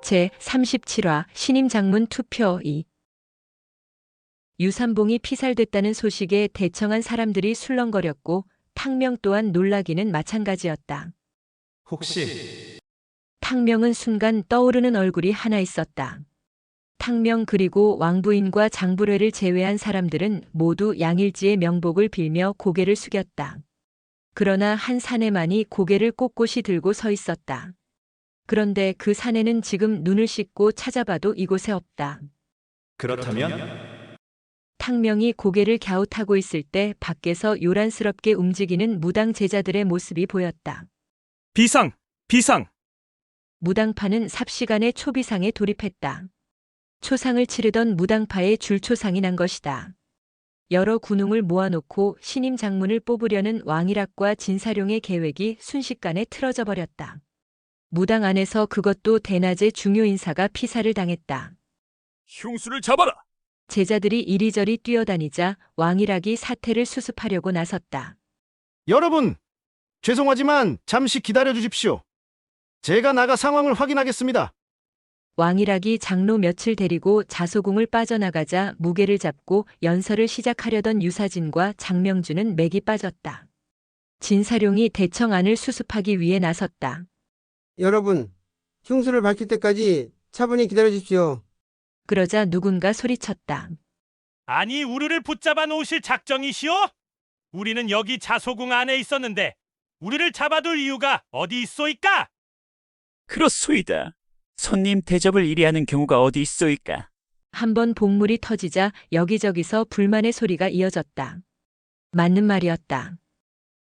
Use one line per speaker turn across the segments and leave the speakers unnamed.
제37화 신임장문 투표 2. 유산봉이 피살됐다는 소식에 대청한 사람들이 술렁거렸고 탕명 또한 놀라기는 마찬가지였다.
혹시
탕명은 순간 떠오르는 얼굴이 하나 있었다. 탕명 그리고 왕부인과 장불회를 제외한 사람들은 모두 양일지의 명복을 빌며 고개를 숙였다. 그러나 한 사내만이 고개를 꼿꼿이 들고 서 있었다. 그런데 그 사내는 지금 눈을 씻고 찾아봐도 이곳에 없다.
그렇다면
탕명이 고개를 갸웃하고 있을 때 밖에서 요란스럽게 움직이는 무당 제자들의 모습이 보였다.
비상! 비상!
무당파는 삽시간에 초비상에 돌입했다. 초상을 치르던 무당파의 줄초상이 난 것이다. 여러 군웅을 모아놓고 신임 장문을 뽑으려는 왕일학과 진사룡의 계획이 순식간에 틀어져 버렸다. 무당 안에서 그것도 대낮에 중요 인사가 피살을 당했다.
흉수를 잡아라!
제자들이 이리저리 뛰어다니자 왕일학이 사태를 수습하려고 나섰다.
여러분, 죄송하지만 잠시 기다려 주십시오. 제가 나가 상황을 확인하겠습니다.
왕일학이 장로 며칠 데리고 자소궁을 빠져나가자 무게를 잡고 연설을 시작하려던 유사진과 장명주는 맥이 빠졌다. 진사룡이 대청 안을 수습하기 위해 나섰다.
여러분, 흉수를 밝힐 때까지 차분히 기다려 주십시오.
그러자 누군가 소리쳤다.
아니, 우리를 붙잡아 놓으실 작정이시오? 우리는 여기 자소궁 안에 있었는데 우리를 잡아둘 이유가 어디 있소이까?
그렇소이다. 손님 대접을 이리 하는 경우가 어디 있소이까?
한번 복물이 터지자 여기저기서 불만의 소리가 이어졌다. 맞는 말이었다.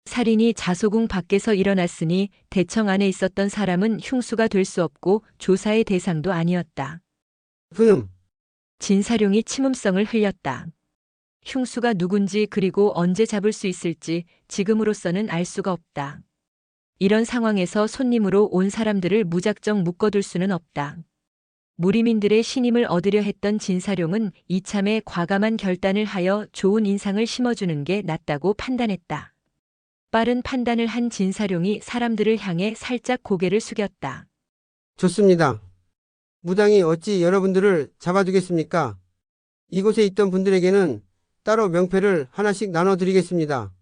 살인이 자소궁 밖에서 일어났으니 대청 안에 있었던 사람은 흉수가 될 수 없고 조사의 대상도 아니었다.
그놈,
진사룡이 침음성을 흘렸다. 흉수가 누군지 그리고 언제 잡을 수 있을지 지금으로서는 알 수가 없다. 이런 상황에서 손님으로 온 사람들을 무작정 묶어둘 수는 없다. 무리민들의 신임을 얻으려 했던 진사룡은 이참에 과감한 결단을 하여 좋은 인상을 심어주는 게 낫다고 판단했다. 빠른 판단을 한 진사룡이 사람들을 향해 살짝 고개를 숙였다.
좋습니다. 무당이 어찌 여러분들을 잡아두겠습니까? 이곳에 있던 분들에게는 따로 명패를 하나씩 나눠드리겠습니다.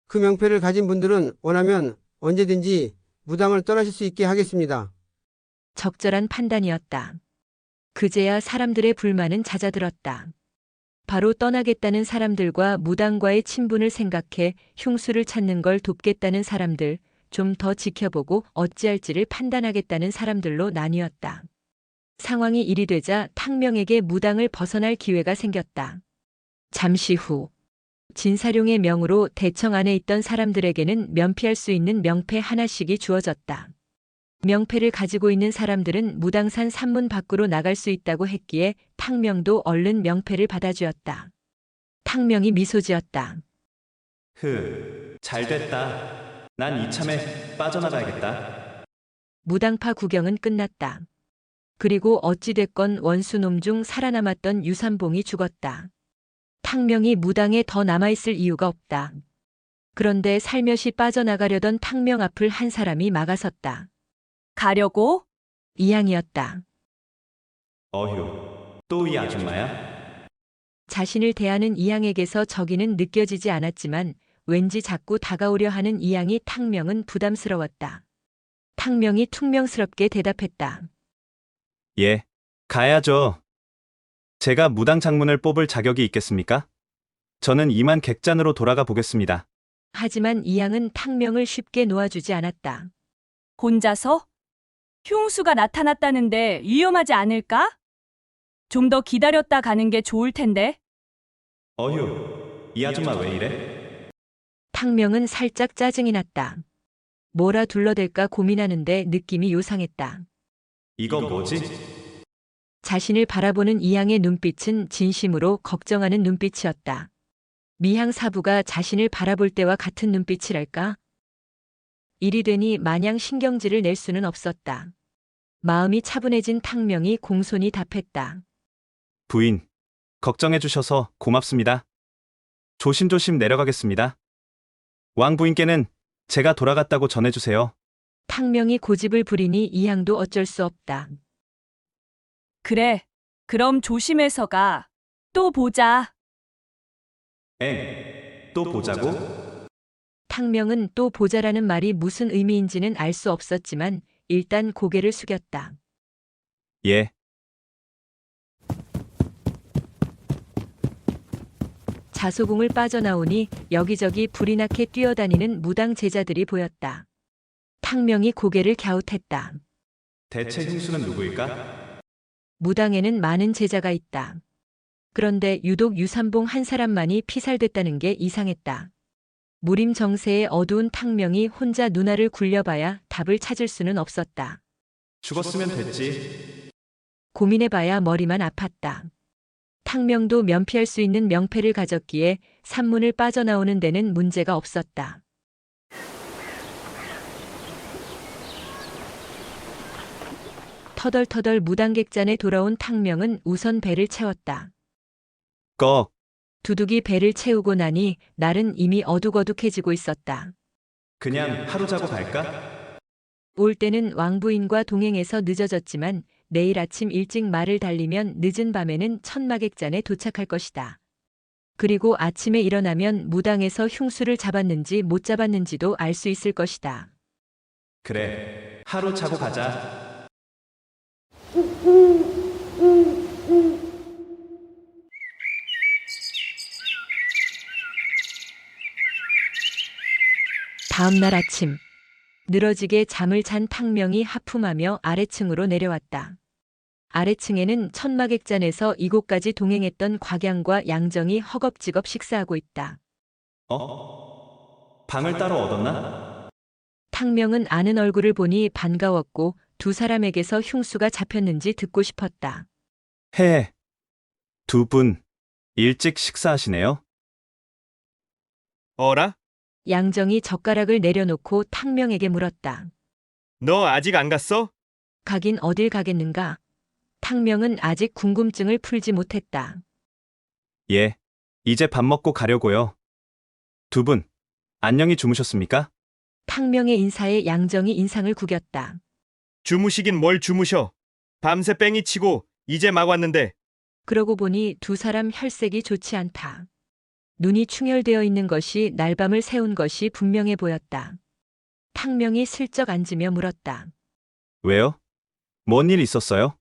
그 명패를 가진 분들은 원하면 언제든지 무당을 떠나실 수 있게 하겠습니다.
적절한 판단이었다. 그제야 사람들의 불만은 잦아들었다. 바로 떠나겠다는 사람들과 무당과의 친분을 생각해 흉수를 찾는 걸 돕겠다는 사람들, 좀 더 지켜보고 어찌할지를 판단하겠다는 사람들로 나뉘었다. 상황이 이리 되자 탕명에게 무당을 벗어날 기회가 생겼다. 잠시 후 진사룡의 명으로 대청 안에 있던 사람들에게는 면피할 수 있는 명패 하나씩이 주어졌다. 명패를 가지고 있는 사람들은 무당산 산문 밖으로 나갈 수 있다고 했기에 탕명도 얼른 명패를 받아주었다. 탕명이 미소 지었다.
잘됐다. 난 이참에 빠져나가야겠다.
무당파 구경은 끝났다. 그리고 어찌됐건 원수놈 중 살아남았던 유산봉이 죽었다. 탕명이 무당에 더 남아있을 이유가 없다. 그런데 살며시 빠져나가려던 탕명 앞을 한 사람이 막아섰다.
가려고?
이양이었다.
어휴, 또 이 아줌마야?
자신을 대하는 이양에게서 적이는 느껴지지 않았지만 왠지 자꾸 다가오려 하는 이양이 탕명은 부담스러웠다. 탕명이 퉁명스럽게 대답했다.
예, 가야죠. 제가 무당 장문을 뽑을 자격이 있겠습니까? 저는 이만 객잔으로 돌아가 보겠습니다.
하지만 이양은 탕명을 쉽게 놓아주지 않았다.
혼자서? 흉수가 나타났다는데 위험하지 않을까? 좀 더 기다렸다 가는 게 좋을 텐데.
어휴, 이 아줌마 왜 이래?
탕명은 살짝 짜증이 났다. 뭐라 둘러댈까 고민하는데 느낌이 요상했다.
이거 뭐지?
자신을 바라보는 이양의 눈빛은 진심으로 걱정하는 눈빛이었다. 미향 사부가 자신을 바라볼 때와 같은 눈빛이랄까? 일이 되니 마냥 신경질을 낼 수는 없었다. 마음이 차분해진 탕명이 공손히 답했다.
부인, 걱정해 주셔서 고맙습니다. 조심조심 내려가겠습니다. 왕 부인께는 제가 돌아갔다고 전해주세요.
탕명이 고집을 부리니 이양도 어쩔 수 없다.
그래. 그럼 조심해서 가. 또 보자.
또 보자고?
탕명은 또 보자라는 말이 무슨 의미인지는 알 수 없었지만 일단 고개를 숙였다.
예.
자소궁을 빠져나오니 여기저기 불이 나게 뛰어다니는 무당 제자들이 보였다. 탕명이 고개를 갸웃했다.
대체 흉수는 누구일까?
무당에는 많은 제자가 있다. 그런데 유독 유삼봉 한 사람만이 피살됐다는 게 이상했다. 무림 정세의 어두운 탕명이 혼자 누나를 굴려봐야 답을 찾을 수는 없었다.
죽었으면 됐지.
고민해봐야 머리만 아팠다. 탕명도 면피할 수 있는 명패를 가졌기에 산문을 빠져나오는 데는 문제가 없었다. 터덜터덜 무당객잔에 돌아온 탕명은 우선 배를 채웠다.
꺼.
두둑이 배를 채우고 나니 날은 이미 어둑어둑해지고 있었다.
그냥 하루 자고 갈까?
올 때는 왕부인과 동행해서 늦어졌지만 내일 아침 일찍 말을 달리면 늦은 밤에는 천마객잔에 도착할 것이다. 그리고 아침에 일어나면 무당에서 흉수를 잡았는지 못 잡았는지도 알 수 있을 것이다.
그래. 하루 자고 가자.
다음 날 아침, 늘어지게 잠을 잔 탕명이 하품하며 아래층으로 내려왔다. 아래층에는 천마객잔에서 이곳까지 동행했던 곽양과 양정이 허겁지겁 식사하고 있다.
방을 따로 얻었나?
탕명은 아는 얼굴을 보니 반가웠고 두 사람에게서 흉수가 잡혔는지 듣고 싶었다.
해. 두 분, 일찍 식사하시네요?
어라?
양정이 젓가락을 내려놓고 탕명에게 물었다.
너 아직 안 갔어?
가긴 어딜 가겠는가? 탕명은 아직 궁금증을 풀지 못했다.
예. 이제 밥 먹고 가려고요. 두 분, 안녕히 주무셨습니까?
탕명의 인사에 양정이 인상을 구겼다.
주무시긴 뭘 주무셔. 밤새 뺑이 치고 이제 막 왔는데.
그러고 보니 두 사람 혈색이 좋지 않다. 눈이 충혈되어 있는 것이 날밤을 새운 것이 분명해 보였다. 탕명이 슬쩍 앉으며 물었다.
왜요? 뭔 일 있었어요?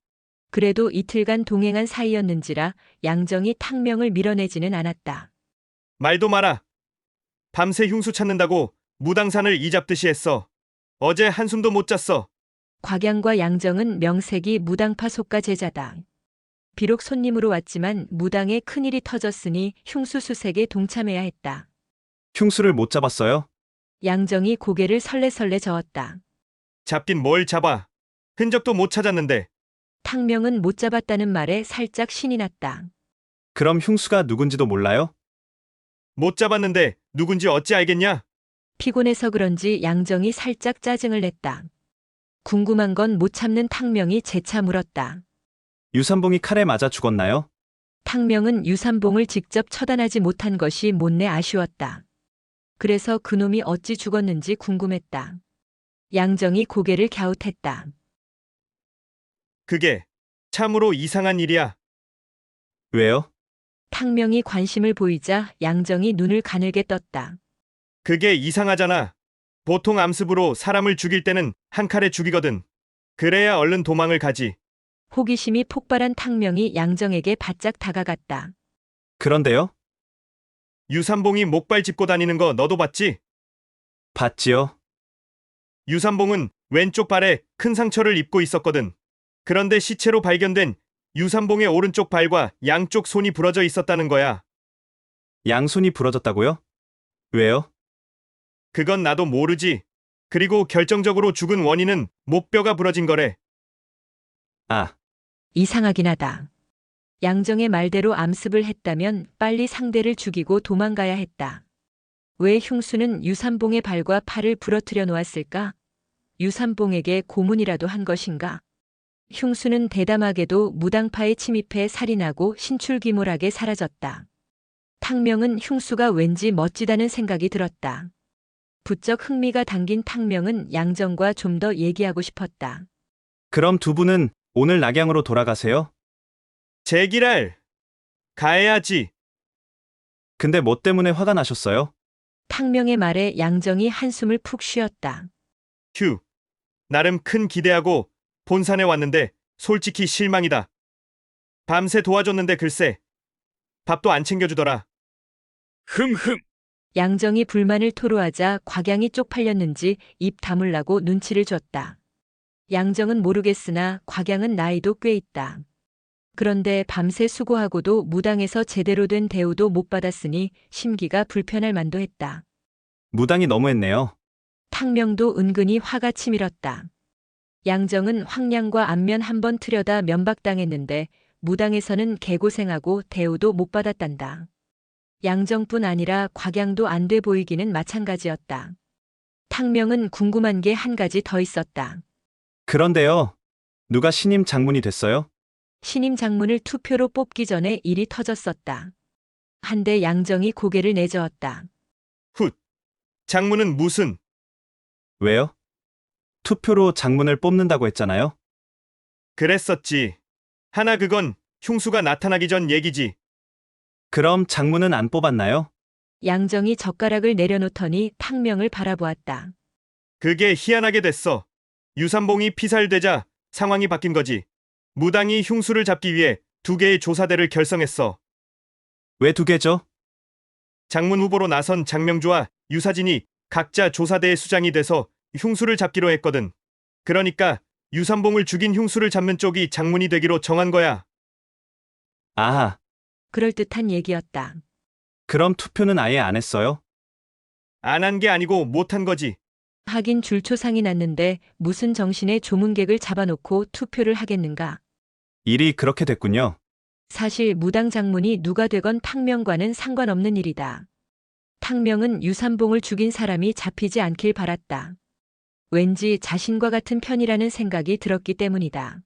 그래도 이틀간 동행한 사이였는지라 양정이 탕명을 밀어내지는 않았다.
말도 마라. 밤새 흉수 찾는다고 무당산을 이잡듯이 했어. 어제 한숨도 못 잤어.
곽양과 양정은 명색이 무당파 속가 제자다. 비록 손님으로 왔지만 무당에 큰일이 터졌으니 흉수 수색에 동참해야 했다.
흉수를 못 잡았어요?
양정이 고개를 설레설레 저었다.
잡긴 뭘 잡아. 흔적도 못 찾았는데.
탕명은 못 잡았다는 말에 살짝 신이 났다.
그럼 흉수가 누군지도 몰라요?
못 잡았는데 누군지 어찌 알겠냐?
피곤해서 그런지 양정이 살짝 짜증을 냈다. 궁금한 건 못 참는 탕명이 재차 물었다.
유삼봉이 칼에 맞아 죽었나요?
탕명은 유삼봉을 직접 처단하지 못한 것이 못내 아쉬웠다. 그래서 그놈이 어찌 죽었는지 궁금했다. 양정이 고개를 갸웃했다.
그게 참으로 이상한 일이야.
왜요?
탕명이 관심을 보이자 양정이 눈을 가늘게 떴다.
그게 이상하잖아. 보통 암습으로 사람을 죽일 때는 한 칼에 죽이거든. 그래야 얼른 도망을 가지.
호기심이 폭발한 탕명이 양정에게 바짝 다가갔다.
그런데요?
유삼봉이 목발 짚고 다니는 거 너도 봤지?
봤지요?
유삼봉은 왼쪽 발에 큰 상처를 입고 있었거든. 그런데 시체로 발견된 유삼봉의 오른쪽 발과 양쪽 손이 부러져 있었다는 거야.
양손이 부러졌다고요? 왜요?
그건 나도 모르지. 그리고 결정적으로 죽은 원인은 목뼈가 부러진 거래.
아,
이상하긴 하다. 양정의 말대로 암습을 했다면 빨리 상대를 죽이고 도망가야 했다. 왜 흉수는 유삼봉의 발과 팔을 부러뜨려 놓았을까? 유삼봉에게 고문이라도 한 것인가? 흉수는 대담하게도 무당파에 침입해 살인하고 신출귀몰하게 사라졌다. 탕명은 흉수가 왠지 멋지다는 생각이 들었다. 부쩍 흥미가 당긴 탕명은 양정과 좀 더 얘기하고 싶었다.
그럼 두 분은 오늘 낙양으로 돌아가세요?
제기랄. 가해야지.
근데 뭐 때문에 화가 나셨어요?
탕명의 말에 양정이 한숨을 푹 쉬었다.
휴. 나름 큰 기대하고 본산에 왔는데 솔직히 실망이다. 밤새 도와줬는데 글쎄. 밥도 안 챙겨주더라.
흠흠.
양정이 불만을 토로하자 곽양이 쪽팔렸는지 입 다물라고 눈치를 줬다. 양정은 모르겠으나 곽양은 나이도 꽤 있다. 그런데 밤새 수고하고도 무당에서 제대로 된 대우도 못 받았으니 심기가 불편할 만도 했다.
무당이 너무했네요.
탕명도 은근히 화가 치밀었다. 양정은 황량과 안면 한번 틀여다 면박당했는데 무당에서는 개고생하고 대우도 못 받았단다. 양정뿐 아니라 곽양도 안 돼 보이기는 마찬가지였다. 탕명은 궁금한 게 한 가지 더 있었다.
그런데요. 누가 신임 장문이 됐어요?
신임 장문을 투표로 뽑기 전에 일이 터졌었다. 한데 양정이 고개를 내저었다.
훗. 장문은 무슨?
왜요? 투표로 장문을 뽑는다고 했잖아요.
그랬었지. 하나 그건 흉수가 나타나기 전 얘기지.
그럼 장문은 안 뽑았나요?
양정이 젓가락을 내려놓더니 탕명을 바라보았다.
그게 희한하게 됐어. 유삼봉이 피살되자 상황이 바뀐 거지. 무당이 흉수를 잡기 위해 2개의 조사대를 결성했어.
왜 2개죠?
장문 후보로 나선 장명주와 유사진이 각자 조사대의 수장이 돼서 흉수를 잡기로 했거든. 그러니까 유삼봉을 죽인 흉수를 잡는 쪽이 장문이 되기로 정한 거야.
아하.
그럴듯한 얘기였다.
그럼 투표는 아예 안 했어요?
안 한 게 아니고 못한 거지.
하긴 줄초상이 났는데 무슨 정신에 조문객을 잡아놓고 투표를 하겠는가.
일이 그렇게 됐군요.
사실 무당 장문이 누가 되건 탕명과는 상관없는 일이다. 탕명은 유삼봉을 죽인 사람이 잡히지 않길 바랐다. 왠지 자신과 같은 편이라는 생각이 들었기 때문이다.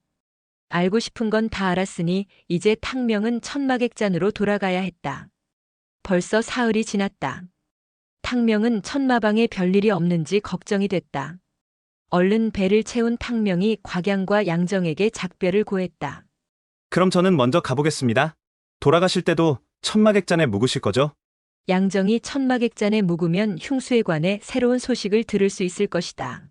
알고 싶은 건 다 알았으니 이제 탕명은 천마객잔으로 돌아가야 했다. 벌써 사흘이 지났다. 탕명은 천마방에 별일이 없는지 걱정이 됐다. 얼른 배를 채운 탕명이 곽양과 양정에게 작별을 고했다.
그럼 저는 먼저 가보겠습니다. 돌아가실 때도 천마객잔에 묵으실 거죠?
양정이 천마객잔에 묵으면 흉수에 관해 새로운 소식을 들을 수 있을 것이다.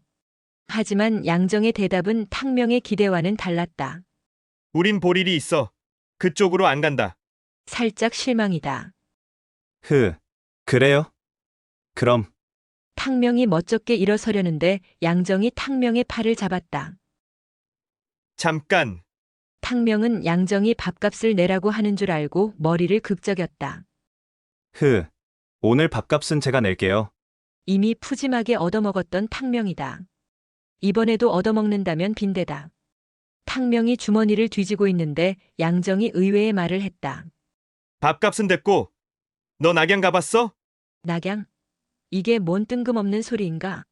하지만 양정의 대답은 탕명의 기대와는 달랐다.
우린 볼 일이 있어. 그쪽으로 안 간다.
살짝 실망이다.
그래요? 그럼
탕명이 멋쩍게 일어서려는데 양정이 탕명의 팔을 잡았다.
잠깐.
탕명은 양정이 밥값을 내라고 하는 줄 알고 머리를 극적였다.
오늘 밥값은 제가 낼게요.
이미 푸짐하게 얻어먹었던 탕명이다. 이번에도 얻어먹는다면 빈대다. 탕명이 주머니를 뒤지고 있는데 양정이 의외의 말을 했다.
밥값은 됐고. 너 낙양 가봤어?
낙양? 이게 뭔 뜬금없는 소리인가?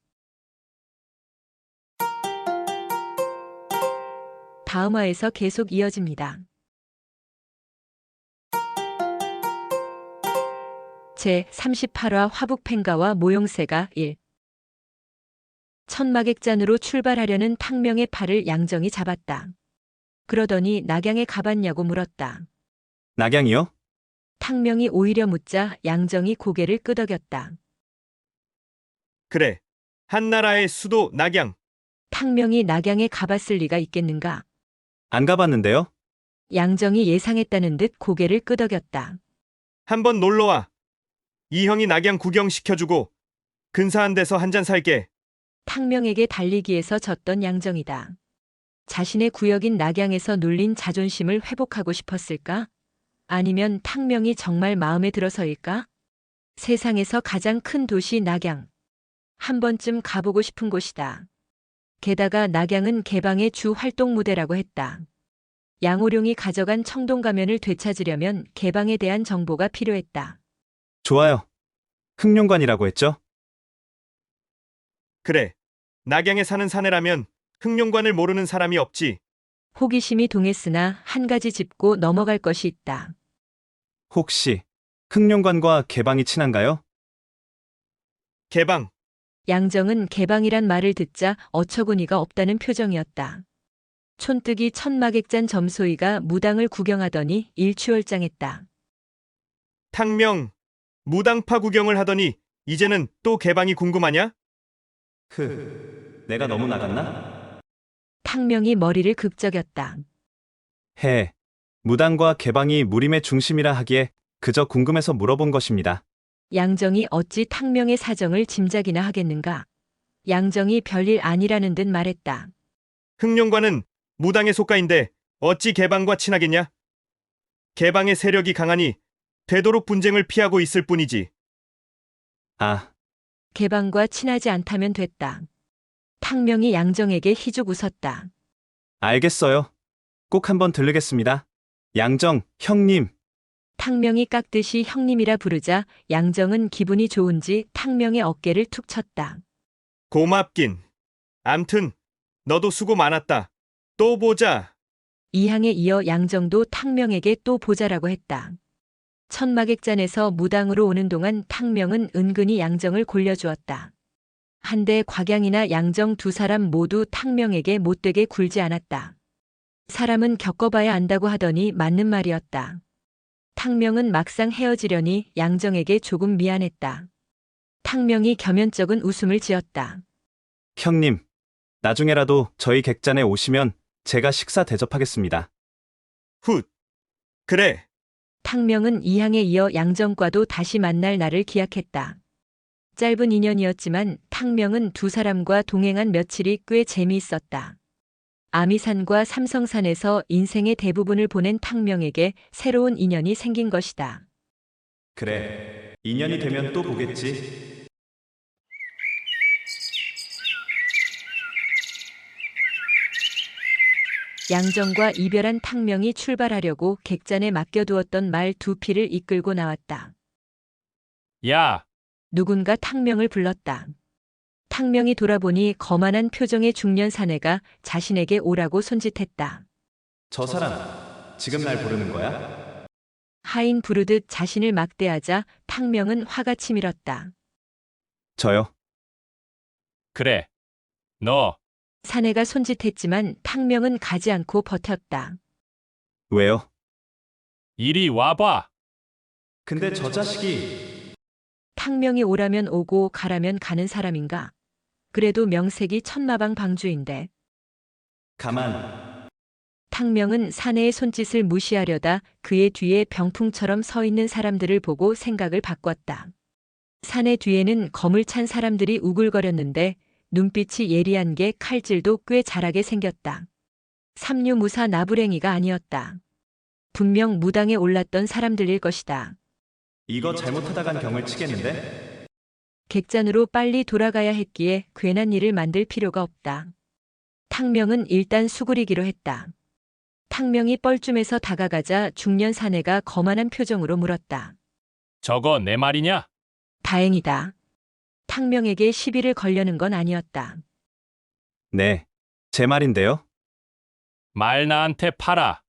다음 화에서 계속 이어집니다. 제 38화 화북팽가와 모용새가 1. 천마객잔으로 출발하려는 탕명의 팔을 양정이 잡았다. 그러더니 낙양에 가봤냐고 물었다.
낙양이요?
탕명이 오히려 묻자 양정이 고개를 끄덕였다.
그래. 한나라의 수도 낙양.
탕명이 낙양에 가봤을 리가 있겠는가?
안 가봤는데요?
양정이 예상했다는 듯 고개를 끄덕였다.
한번 놀러와. 이 형이 낙양 구경시켜주고 근사한 데서 한잔 살게.
탕명에게 달리기에서 졌던 양정이다. 자신의 구역인 낙양에서 눌린 자존심을 회복하고 싶었을까? 아니면 탕명이 정말 마음에 들어서일까? 세상에서 가장 큰 도시 낙양. 한 번쯤 가보고 싶은 곳이다. 게다가 낙양은 개방의 주 활동 무대라고 했다. 양호룡이 가져간 청동 가면을 되찾으려면 개방에 대한 정보가 필요했다.
좋아요. 흑룡관이라고 했죠?
그래. 낙양에 사는 사내라면 흑룡관을 모르는 사람이 없지.
호기심이 동했으나 한 가지 짚고 넘어갈 것이 있다.
혹시 흑룡관과 개방이 친한가요?
개방.
양정은 개방이란 말을 듣자 어처구니가 없다는 표정이었다. 촌뜨기 천마객잔 점소이가 무당을 구경하더니 일취월장했다.
탕명, 무당파 구경을 하더니 이제는 또 개방이 궁금하냐?
내가 너무 나갔나?
탕명이 머리를 극적였다.
무당과 개방이 무림의 중심이라 하기에 그저 궁금해서 물어본 것입니다.
양정이 어찌 탕명의 사정을 짐작이나 하겠는가. 양정이 별일 아니라는 듯 말했다.
흑룡관은 무당의 속가인데 어찌 개방과 친하겠냐? 개방의 세력이 강하니 되도록 분쟁을 피하고 있을 뿐이지.
아,
개방과 친하지 않다면 됐다. 탕명이 양정에게 희죽 웃었다.
알겠어요. 꼭 한번 들르겠습니다. 양정, 형님.
탕명이 깍듯이 형님이라 부르자 양정은 기분이 좋은지 탕명의 어깨를 툭 쳤다.
고맙긴. 암튼 너도 수고 많았다. 또 보자.
이항에 이어 양정도 탕명에게 또 보자라고 했다. 천마객잔에서 무당으로 오는 동안 탕명은 은근히 양정을 골려주었다. 한데 곽양이나 양정 두 사람 모두 탕명에게 못되게 굴지 않았다. 사람은 겪어봐야 안다고 하더니 맞는 말이었다. 탕명은 막상 헤어지려니 양정에게 조금 미안했다. 탕명이 겸연쩍은 웃음을 지었다.
형님, 나중에라도 저희 객잔에 오시면 제가 식사 대접하겠습니다.
훗. 그래.
탕명은 이항에 이어 양정과도 다시 만날 날을 기약했다. 짧은 인연이었지만 탕명은 두 사람과 동행한 며칠이 꽤 재미있었다. 아미산과 삼성산에서 인생의 대부분을 보낸 탕명에게 새로운 인연이 생긴 것이다.
그래, 인연이 되면 또 보겠지.
양정과 이별한 탕명이 출발하려고 객잔에 맡겨두었던 말 두 피를 이끌고 나왔다.
야,
누군가 탕명을 불렀다. 탕명이 돌아보니 거만한 표정의 중년 사내가 자신에게 오라고 손짓했다.
저 사람, 지금 날 부르는 거야?
하인 부르듯 자신을 막대하자 탕명은 화가 치밀었다.
저요.
그래. 너,
사내가 손짓했지만 탕명은 가지 않고 버텼다.
왜요?
이리 와봐.
근데 저 자식이...
탕명이 오라면 오고 가라면 가는 사람인가? 그래도 명색이 천마방 방주인데.
가만.
탕명은 사내의 손짓을 무시하려다 그의 뒤에 병풍처럼 서 있는 사람들을 보고 생각을 바꿨다. 사내 뒤에는 검을 찬 사람들이 우글거렸는데 눈빛이 예리한 게 칼질도 꽤 잘하게 생겼다. 삼류무사 나부랭이가 아니었다. 분명 무당에 올랐던 사람들일 것이다.
이거 잘못하다간 경을 치겠는데?
객잔으로 빨리 돌아가야 했기에 괜한 일을 만들 필요가 없다. 탕명은 일단 수그리기로 했다. 탕명이 뻘쭘해서 다가가자 중년 사내가 거만한 표정으로 물었다.
저거 내 말이냐?
다행이다. 탕명에게 시비를 걸려는 건 아니었다.
네, 제 말인데요.
말 나한테 팔아.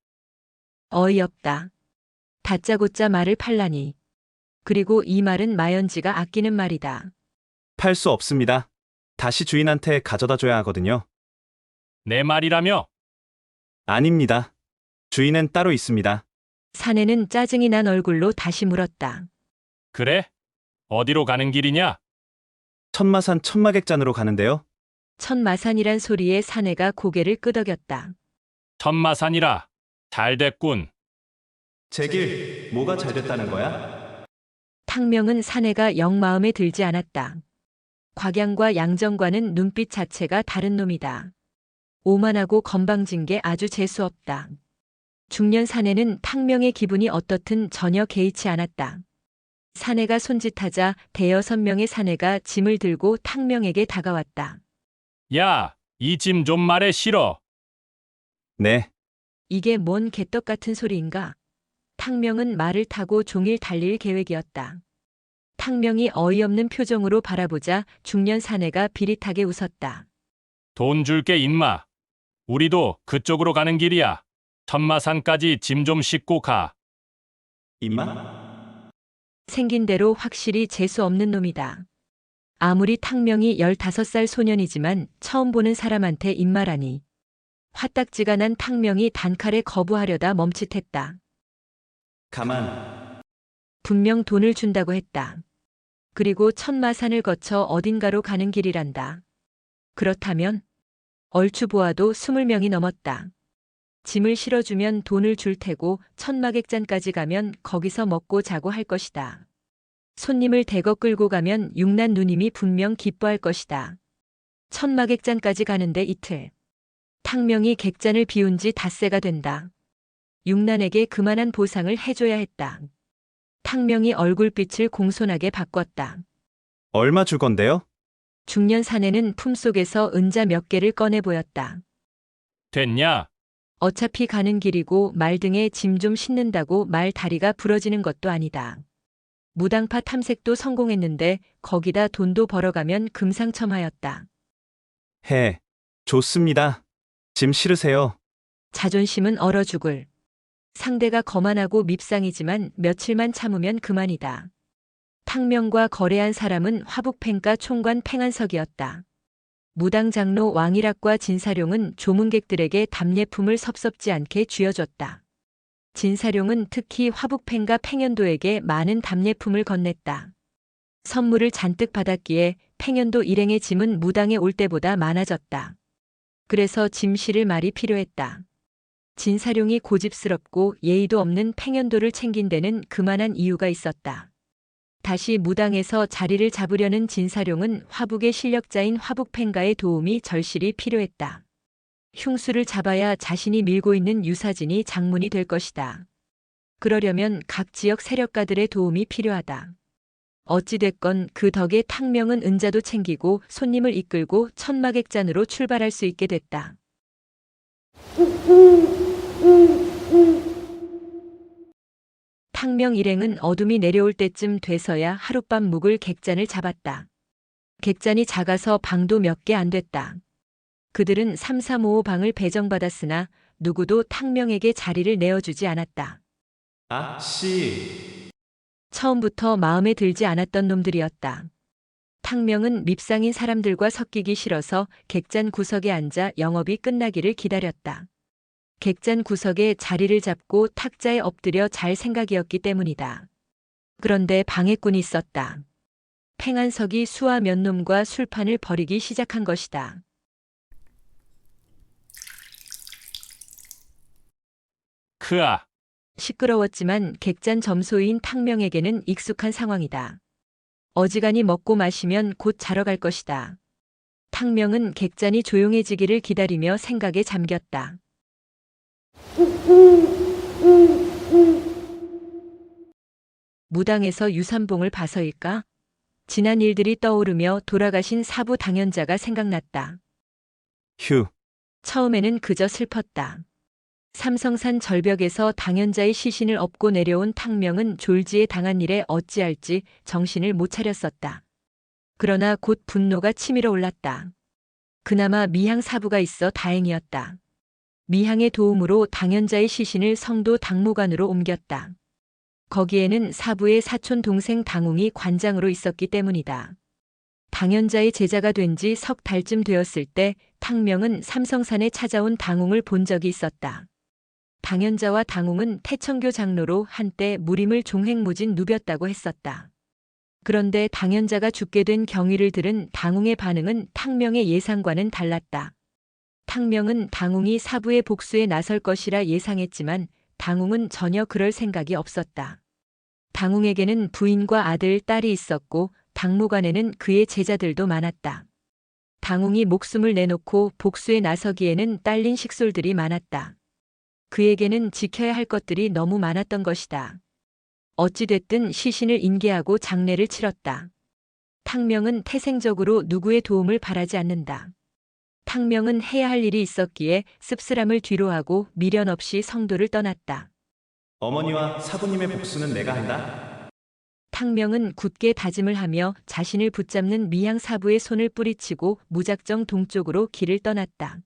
어이없다. 다짜고짜 말을 팔라니. 그리고 이 말은 마연지가 아끼는 말이다.
팔 수 없습니다. 다시 주인한테 가져다 줘야 하거든요.
내 말이라며?
아닙니다. 주인은 따로 있습니다.
사내는 짜증이 난 얼굴로 다시 물었다.
그래? 어디로 가는 길이냐?
천마산 천마객잔으로 가는데요.
천마산이란 소리에 사내가 고개를 끄덕였다.
천마산이라. 잘 됐군.
제 길, 뭐가 잘 됐다는 거야?
탕명은 사내가 영 마음에 들지 않았다. 곽양과 양정과는 눈빛 자체가 다른 놈이다. 오만하고 건방진 게 아주 재수없다. 중년 사내는 탕명의 기분이 어떻든 전혀 개의치 않았다. 사내가 손짓하자 대여섯 명의 사내가 짐을 들고 탕명에게 다가왔다.
야, 이 짐 좀 말해 실어.
네,
이게 뭔 개떡 같은 소리인가? 탕명은 말을 타고 종일 달릴 계획이었다. 탕명이 어이없는 표정으로 바라보자 중년 사내가 비릿하게 웃었다.
돈 줄게 임마. 우리도 그쪽으로 가는 길이야. 천마산까지 짐 좀 싣고 가.
임마?
생긴 대로 확실히 재수 없는 놈이다. 아무리 탕명이 15살 소년이지만 처음 보는 사람한테 임마라니. 화딱지가 난 탕명이 단칼에 거부하려다 멈칫했다.
가만.
분명 돈을 준다고 했다. 그리고 천마산을 거쳐 어딘가로 가는 길이란다. 그렇다면 얼추 보아도 20명이 넘었다. 짐을 실어주면 돈을 줄 테고 천마객잔까지 가면 거기서 먹고 자고 할 것이다. 손님을 대거 끌고 가면 육난 누님이 분명 기뻐할 것이다. 천마객잔까지 가는데 이틀. 탕명이 객잔을 비운 지 닷새가 된다. 육난에게 그만한 보상을 해줘야 했다. 탕명이 얼굴빛을 공손하게 바꿨다.
얼마 줄 건데요?
중년 사내는 품속에서 은자 몇 개를 꺼내 보였다.
됐냐?
어차피 가는 길이고 말 등에 짐 좀 싣는다고 말 다리가 부러지는 것도 아니다. 무당파 탐색도 성공했는데 거기다 돈도 벌어가면 금상첨화였다.
해. 좋습니다. 짐 실으세요.
자존심은 얼어 죽을. 상대가 거만하고 밉상이지만 며칠만 참으면 그만이다. 탕명과 거래한 사람은 화북팽가 총관 팽한석이었다. 무당장로 왕일학과 진사룡은 조문객들에게 답례품을 섭섭지 않게 쥐어줬다. 진사룡은 특히 화북팽가 팽현도에게 많은 답례품을 건넸다. 선물을 잔뜩 받았기에 팽현도 일행의 짐은 무당에 올 때보다 많아졌다. 그래서 짐 실을 말이 필요했다. 진사룡이 고집스럽고 예의도 없는 팽현도를 챙긴 데는 그만한 이유가 있었다. 다시 무당에서 자리를 잡으려는 진사룡은 화북의 실력자인 화북팽가의 도움이 절실히 필요했다. 흉수를 잡아야 자신이 밀고 있는 유사진이 장문이 될 것이다. 그러려면 각 지역 세력가들의 도움이 필요하다. 어찌됐건 그 덕에 탕명은 은자도 챙기고 손님을 이끌고 천마객잔으로 출발할 수 있게 됐다. 탕명 일행은 어둠이 내려올 때쯤 돼서야 하룻밤 묵을 객잔을 잡았다. 객잔이 작아서 방도 몇 개 안 됐다. 그들은 3355방을 배정받았으나 누구도 탕명에게 자리를 내어주지 않았다.
아씨.
처음부터 마음에 들지 않았던 놈들이었다. 탕명은 밉상인 사람들과 섞이기 싫어서 객잔 구석에 앉아 영업이 끝나기를 기다렸다. 객잔 구석에 자리를 잡고 탁자에 엎드려 잘 생각이었기 때문이다. 그런데 방해꾼이 있었다. 팽한석이 수와 몇 놈과 술판을 벌이기 시작한 것이다.
크아.
시끄러웠지만 객잔 점소인 탕명에게는 익숙한 상황이다. 어지간히 먹고 마시면 곧 자러 갈 것이다. 탕명은 객잔이 조용해지기를 기다리며 생각에 잠겼다. 무당에서 유산봉을 봐서일까? 지난 일들이 떠오르며 돌아가신 사부 당연자가 생각났다.
휴.
처음에는 그저 슬펐다. 삼성산 절벽에서 당연자의 시신을 업고 내려온 탕명은 졸지에 당한 일에 어찌할지 정신을 못 차렸었다. 그러나 곧 분노가 치밀어 올랐다. 그나마 미향 사부가 있어 다행이었다. 미향의 도움으로 당연자의 시신을 성도 당무관으로 옮겼다. 거기에는 사부의 사촌 동생 당웅이 관장으로 있었기 때문이다. 당연자의 제자가 된 지 석 달쯤 되었을 때 탕명은 삼성산에 찾아온 당웅을 본 적이 있었다. 당연자와 당웅은 태천교 장로로 한때 무림을 종횡무진 누볐다고 했었다. 그런데 당연자가 죽게 된 경위를 들은 당웅의 반응은 탕명의 예상과는 달랐다. 탕명은 당웅이 사부의 복수에 나설 것이라 예상했지만 당웅은 전혀 그럴 생각이 없었다. 당웅에게는 부인과 아들, 딸이 있었고 당무관에는 그의 제자들도 많았다. 당웅이 목숨을 내놓고 복수에 나서기에는 딸린 식솔들이 많았다. 그에게는 지켜야 할 것들이 너무 많았던 것이다. 어찌됐든 시신을 인계하고 장례를 치렀다. 탕명은 태생적으로 누구의 도움을 바라지 않는다. 탕명은 해야 할 일이 있었기에 씁쓸함을 뒤로하고 미련 없이 성도를 떠났다.
어머니와 사부님의 복수는 내가 한다.
탕명은 굳게 다짐을 하며 자신을 붙잡는 미향 사부의 손을 뿌리치고 무작정 동쪽으로 길을 떠났다.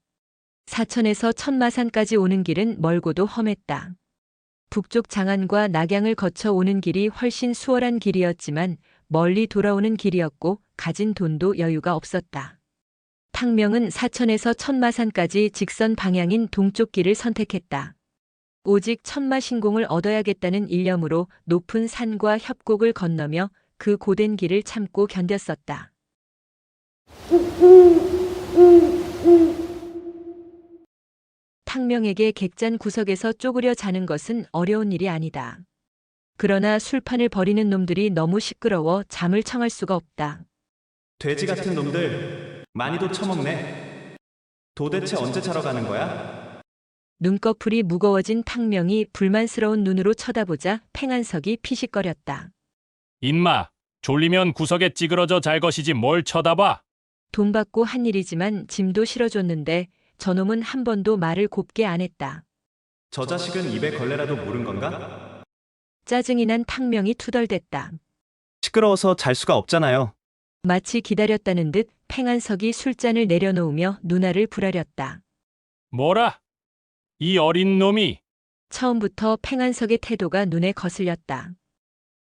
사천에서 천마산까지 오는 길은 멀고도 험했다. 북쪽 장안과 낙양을 거쳐 오는 길이 훨씬 수월한 길이었지만 멀리 돌아오는 길이었고 가진 돈도 여유가 없었다. 탕명은 사천에서 천마산까지 직선 방향인 동쪽 길을 선택했다. 오직 천마신공을 얻어야겠다는 일념으로 높은 산과 협곡을 건너며 그 고된 길을 참고 견뎠었다. 탕명에게 객잔 구석에서 쪼그려 자는 것은 어려운 일이 아니다. 그러나 술판을 벌이는 놈들이 너무 시끄러워 잠을 청할 수가 없다.
돼지 같은 놈들 많이도 처먹네. 도대체 언제 자러 가는 거야?
눈꺼풀이 무거워진 탕명이 불만스러운 눈으로 쳐다보자 팽한석이 피식거렸다.
인마, 졸리면 구석에 찌그러져 잘 것이지 뭘 쳐다봐.
돈 받고 한 일이지만 짐도 실어줬는데 저놈은 한 번도 말을 곱게 안 했다.
저 자식은 입에 걸레라도 모른 건가?
짜증이 난 탕명이 투덜댔다.
시끄러워서 잘 수가 없잖아요.
마치 기다렸다는 듯 팽한석이 술잔을 내려놓으며 누나를 부라렸다.
뭐라? 이 어린 놈이.
처음부터 팽한석의 태도가 눈에 거슬렸다.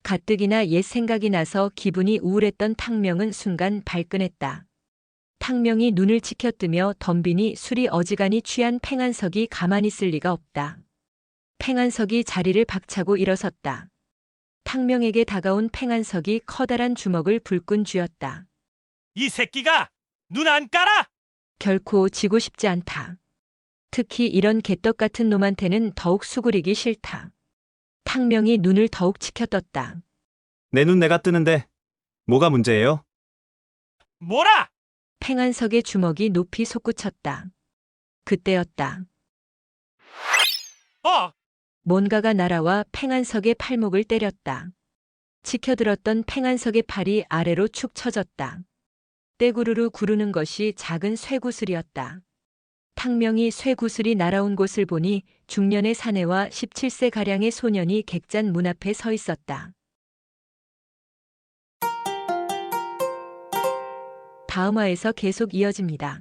가뜩이나 옛 생각이 나서 기분이 우울했던 탕명은 순간 발끈했다. 탕명이 눈을 치켜뜨며 덤비니 술이 어지간히 취한 팽한석이 가만히 있을 리가 없다. 팽한석이 자리를 박차고 일어섰다. 탕명에게 다가온 팽한석이 커다란 주먹을 불끈 쥐었다.
이 새끼가 눈 안 깔아?
결코 지고 싶지 않다. 특히 이런 개떡 같은 놈한테는 더욱 수그리기 싫다. 탕명이 눈을 더욱 치켜떴다.
내 눈 내가 뜨는데 뭐가 문제예요?
뭐라?
팽한석의 주먹이 높이 솟구쳤다. 그때였다. 뭔가가 날아와 팽한석의 팔목을 때렸다. 치켜들었던 팽한석의 팔이 아래로 축 처졌다. 떼구르르 구르는 것이 작은 쇠구슬이었다. 탕명이 쇠구슬이 날아온 곳을 보니 중년의 사내와 17세가량의 소년이 객잔 문 앞에 서 있었다. 다음 화에서 계속 이어집니다.